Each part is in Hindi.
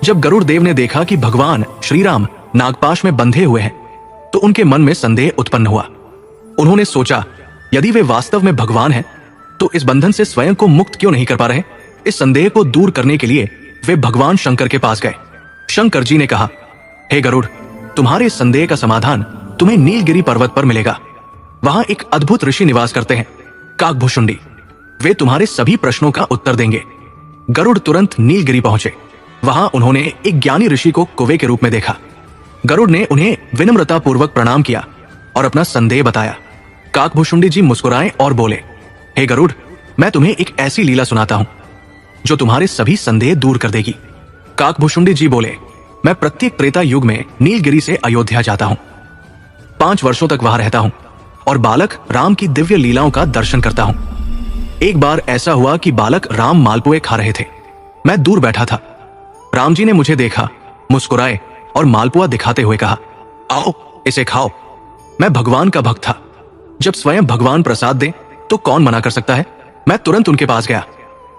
जब गरुड़ देव ने देखा कि भगवान श्री राम नागपाश में बंधे हुए हैं तो उनके मन में संदेह उत्पन्न हुआ। उन्होंने सोचा, यदि वे वास्तव में भगवान हैं तो इस बंधन से स्वयं को मुक्त क्यों नहीं कर पा रहे। इस संदेह को दूर करने के लिए वे भगवान शंकर के पास गए। शंकर जी ने कहा, हे गरुड़, तुम्हारे इस संदेह का समाधान तुम्हें नीलगिरी पर्वत पर मिलेगा। वहां एक अद्भुत ऋषि निवास करते हैं, काकभुशुंडी। वे तुम्हारे सभी प्रश्नों का उत्तर देंगे। गरुड़ तुरंत नीलगिरी पहुंचे। वहां उन्होंने एक ज्ञानी ऋषि को कुएं के रूप में देखा। गरुड़ ने उन्हें विनम्रता पूर्वक प्रणाम किया और अपना संदेह बताया। काकभुशुंडी जी मुस्कुराए और बोले, हे गरुड़, मैं तुम्हें एक ऐसी लीला सुनाता हूं जो तुम्हारे सभी संदेह दूर कर देगी। काकभुशुंडी जी बोले, मैं प्रत्येक त्रेता युग में नीलगिरी से अयोध्या जाता हूं। 5 वर्षों तक वहां रहता हूं और बालक राम की दिव्य लीलाओं का दर्शन करता हूं। एक बार ऐसा हुआ कि बालक राम मालपुए खा रहे थे। मैं दूर बैठा था। राम जी ने मुझे देखा, मुस्कुराए और मालपुआ दिखाते हुए कहा, आओ इसे खाओ। मैं भगवान का भक्त था। जब स्वयं भगवान प्रसाद दे तो कौन मना कर सकता है। मैं तुरंत उनके पास गया,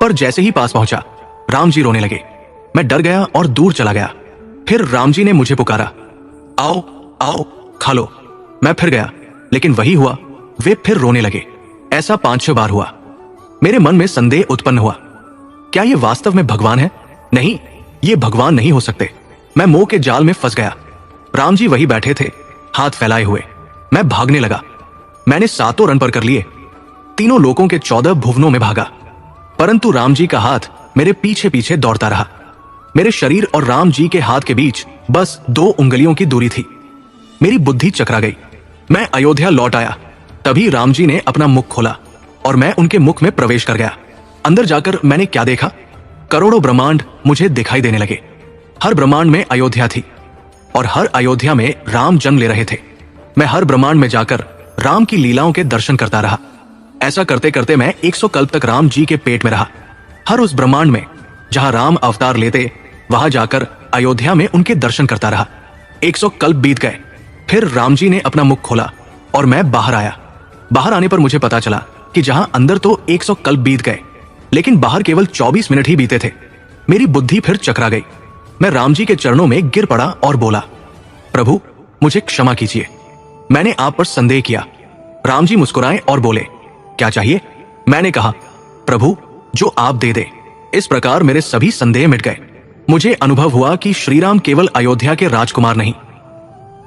पर जैसे ही पास पहुंचा राम जी रोने लगे। मैं डर गया और दूर चला गया। फिर राम जी ने मुझे पुकारा, आओ आओ खा लो। मैं फिर गया, लेकिन वही हुआ, वे फिर रोने लगे। ऐसा 5-6 बार हुआ। मेरे मन में संदेह उत्पन्न हुआ, क्या ये वास्तव में भगवान है? नहीं, ये भगवान नहीं हो सकते। मैं मोह के जाल में फंस गया। राम जी वही बैठे थे, हाथ फैलाए हुए। मैं भागने लगा। मैंने 7 रन पर कर लिए। 3 लोकों के 14 भुवनों में भागा, परंतु राम जी का हाथ मेरे पीछे पीछे दौड़ता रहा। मेरे शरीर और राम जी के हाथ के बीच बस 2 उंगलियों की दूरी थी। मेरी बुद्धि चकरा गई। मैं अयोध्या लौट आया। तभी राम जी ने अपना मुख खोला और मैं उनके मुख में प्रवेश कर गया। अंदर जाकर मैंने क्या देखा? करोड़ों ब्रह्मांड मुझे दिखाई देने लगे। हर ब्रह्मांड में अयोध्या थी और हर अयोध्या में राम जन्म ले रहे थे। मैं हर ब्रह्मांड में जाकर राम की लीलाओं के दर्शन करता रहा। ऐसा करते करते मैं 100 कल्प तक राम जी के पेट में रहा। हर उस ब्रह्मांड में जहां राम अवतार लेते, वहां जाकर अयोध्या में उनके दर्शन करता रहा। 100 कल्प बीत गए। फिर राम जी ने अपना मुख खोला और मैं बाहर आया। बाहर आने पर मुझे पता चला कि जहां अंदर तो 100 कल्प बीत गए, लेकिन बाहर केवल 24 मिनट ही बीते थे। मेरी बुद्धि फिर चकरा गई। मैं राम जी के चरणों में गिर पड़ा और बोला, प्रभु मुझे क्षमा कीजिए, मैंने आप पर संदेह किया। राम जी मुस्कुराए और बोले, क्या चाहिए? मैंने कहा, प्रभु जो आप दे दे। इस प्रकार मेरे सभी संदेह मिट गए। मुझे अनुभव हुआ कि श्री राम केवल अयोध्या के राजकुमार नहीं,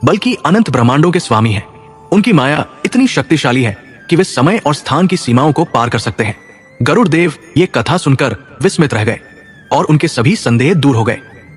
बल्कि अनंत ब्रह्मांडों के स्वामी हैं। उनकी माया इतनी शक्तिशाली है कि वे समय और स्थान की सीमाओं को पार कर सकते हैं। गरुड़ देव ये कथा सुनकर विस्मित रह गए और उनके सभी संदेह दूर हो गए।